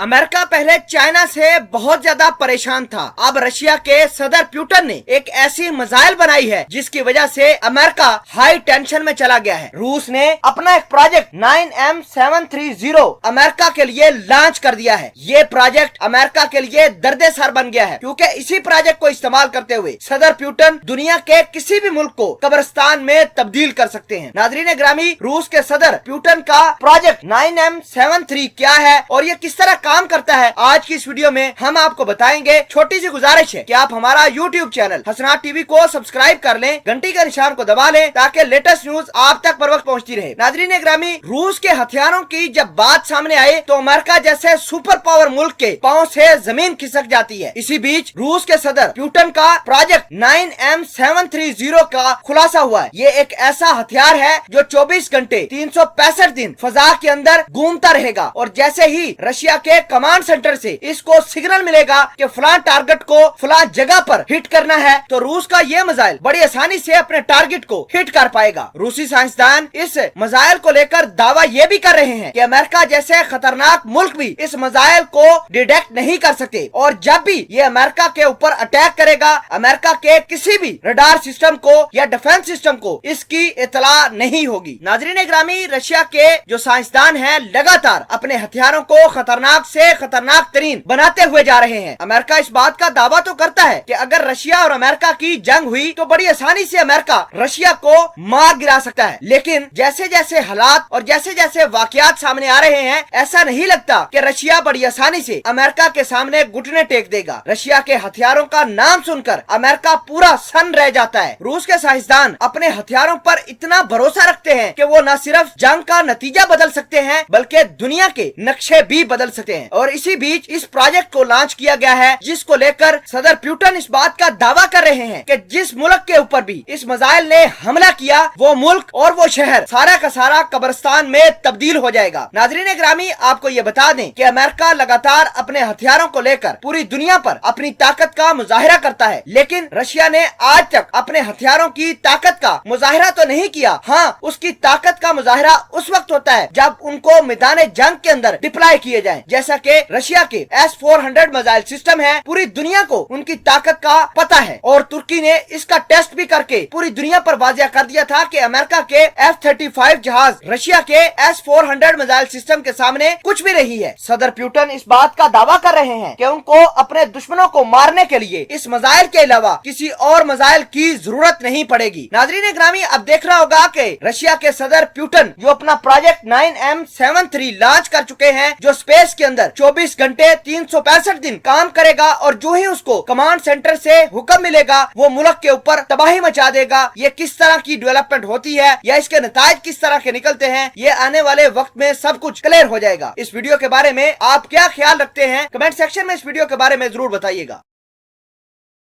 America पहले China से बहुत ज्यादा परेशान था। अब रशिया के सदर पुतिन ने एक ऐसी मिसाइल बनाई है जिसकी वजह से अमेरिका हाई टेंशन में चला गया है। रूस ने अपना एक प्रोजेक्ट 9M730 अमेरिका के लिए लॉन्च कर दिया है। ये प्रोजेक्ट अमेरिका के लिए दर्देसार बन गया है क्योंकि इसी प्रोजेक्ट को इस्तेमाल करते हुए सदर पुतिन दुनिया के किसी भी मुल्क को कब्रिस्तान में तब्दील कर सकते हैं। नाज़रीन ग्रामी, रूस के सदर पुतिन का प्रोजेक्ट 9M73 क्या है और ये किस तरह काम करता है, आज की इस वीडियो में हम आपको बताएंगे। छोटी सी गुजारिश है कि आप हमारा यूट्यूब चैनल हसनात टीवी को सब्सक्राइब कर लें, घंटी का निशान को दबा लें ताकि लेटेस्ट न्यूज आप तक बर वक्त पहुंचती रहे। नाज़रीन ग्रामी, रूस के हथियारों की जब बात सामने आए तो अमेरिका जैसे सुपर पावर मुल्क के पांव से जमीन खिसक जाती है। इसी बीच रूस के सदर पुतिन का प्रोजेक्ट 9M730 का खुलासा हुआ है। ये एक ऐसा हथियार है जो 24 घंटे 365 दिन फजा के अंदर घूमता रहेगा और जैसे ही रशिया के कमांड सेंटर से इसको सिग्नल मिलेगा कि फलां टारगेट को फलां जगह पर हिट करना है तो रूस का ये मिसाइल बड़ी आसानी से अपने टारगेट को हिट कर पाएगा। रूसी साइंसदान इस मिसाइल को लेकर दावा ये भी कर रहे हैं कि अमेरिका जैसे खतरनाक मुल्क भी इस मिसाइल को डिटेक्ट नहीं कर सकते और जब भी ये अमेरिका के ऊपर अटैक करेगा अमेरिका के किसी भी रडार सिस्टम को या डिफेंस सिस्टम को इसकी इतला नहीं होगी। नाज़रीन ग्रामी, रशिया के जो साइंसदान हैं लगातार अपने हथियारों को खतरनाक से खतरनाक तरीन बनाते हुए जा रहे हैं। अमेरिका इस बात का दावा तो करता है कि अगर रशिया और अमेरिका की जंग हुई तो बड़ी आसानी से अमेरिका रशिया को मार गिरा सकता है, लेकिन जैसे जैसे हालात और जैसे जैसे वाकयात सामने आ रहे हैं ऐसा नहीं लगता कि रशिया बड़ी आसानी से अमेरिका के सामने घुटने टेक देगा। रशिया के हथियारों का नाम सुनकर अमेरिका पूरा सन्न रह जाता है। रूस के साइंसदान अपने हथियारों पर इतना भरोसा रखते हैं कि वो न सिर्फ जंग का नतीजा बदल सकते हैं बल्कि दुनिया के नक्शे भी बदल सकते हैं। और इसी बीच इस प्रोजेक्ट को लॉन्च किया गया है जिसको लेकर सदर पुतिन इस बात का दावा कर रहे हैं कि जिस मुल्क के ऊपर भी इस मिसाइल ने हमला किया वो मुल्क और वो शहर सारा का सारा कब्रिस्तान में तब्दील हो जाएगा। नाज़रीन ग्रामी, आपको ये बता दें कि अमेरिका लगातार अपने हथियारों को लेकर पूरी दुनिया पर अपनी ताकत का मुजाहिरा करता है, लेकिन रशिया ने आज तक अपने हथियारों की ताकत का मुजाहिरा तो नहीं किया। हाँ, उसकी ताकत का मुजाहिरा उस वक्त होता है जब उनको मैदान जंग के अंदर डिप्लॉय किए जाएं। जैसा कि रशिया के S-400 मिसाइल सिस्टम है, पूरी दुनिया को उनकी ताकत का पता है और तुर्की ने इसका टेस्ट भी करके पूरी दुनिया पर वाज़ेह कर दिया था कि अमेरिका के F-35 जहाज रशिया के S-400 मिसाइल सिस्टम के सामने कुछ भी नहीं है। सदर पुतिन इस बात का दावा कर रहे हैं कि उनको अपने दुश्मनों को मारने के लिए इस मिसाइल के अलावा किसी और मिसाइल की जरूरत नहीं पड़ेगी। नाज़रीन ग्रामी, अब देख रहा होगा कि रशिया के सदर पुतिन जो अपना प्रोजेक्ट 9M73 लॉन्च कर चुके हैं जो स्पेस के अंदर 24 घंटे 365 दिन काम करेगा और जो ही उसको कमांड सेंटर से हुक्म मिलेगा वो मुल्क के ऊपर तबाही मचा देगा। ये किस तरह की डेवलपमेंट होती है या इसके नताज किस तरह के निकलते हैं ये आने वाले वक्त में सब कुछ क्लियर हो जाएगा। इस वीडियो के बारे में आप क्या ख्याल रखते हैं, कमेंट सेक्शन में इस वीडियो के बारे में जरूर बताइएगा।